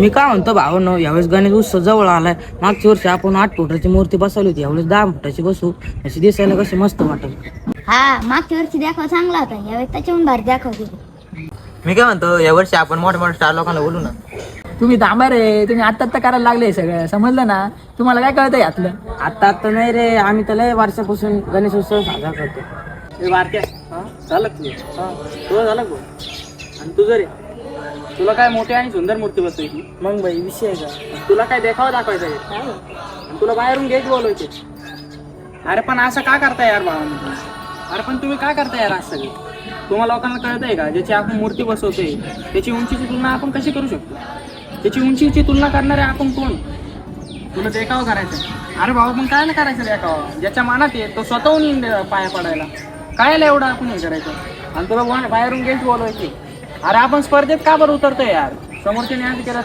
मी काय म्हणतो भावांनो, यावेळेस गणेश उत्सव जवळ आलाय. मागच्या वर्षी आपण 8 फुटाची मूर्ती बसवली होती, यावेळेस 10 फुटाची बसवू. अशी दिसायला कशी मस्त वाटेल. हा, मागच्या वर्षी दाखवा चांगला होता, यावेळेस त्याच्याहून भारी दाखवते. मी काय म्हणतो, यावर्षी आपण मोठ्या स्टार लोकांना बोलू ना. तुम्ही थांबा रे, तुम्ही आता करायला लागले सगळं, समजलं ना? तुम्हाला काय कळतं यातलं? आता नाही रे, आम्ही तर लय वर्षापासून गणेश उत्सव साजरा करतो. झालं तुझं झालं गो. आणि तुझं रे, तुला काय मोठी आणि सुंदर मूर्ती बसवायची? मग बाई विषय का? तुला काय देखावा दाखवायचा आहे? आणि तुला बाहेरून गेट बोलवायचे. अरे पण असं का करताय यार भावांनी? अरे पण तुम्ही काय करताय यार असं सगळं? तुम्हाला लोकांना कळत आहे का, ज्याची आपण मूर्ती बसवतोय त्याची उंचीची तुलना आपण कशी करू शकतो? त्याची उंचीची तुलना करणारे आपण कोण? तुला देखावा करायचा? अरे भाऊ, पण काय नाही करायचं देखावा? ज्याच्या मनात आहे तो स्वतःहून येईन पाया पडायला. काय एवढं आपण हे करायचं? आणि तुला बाहेरून गेट बोलवायची. अरे आपण स्पर्धेत का बरं उतरतोय यार? समोरच्याने असं केलं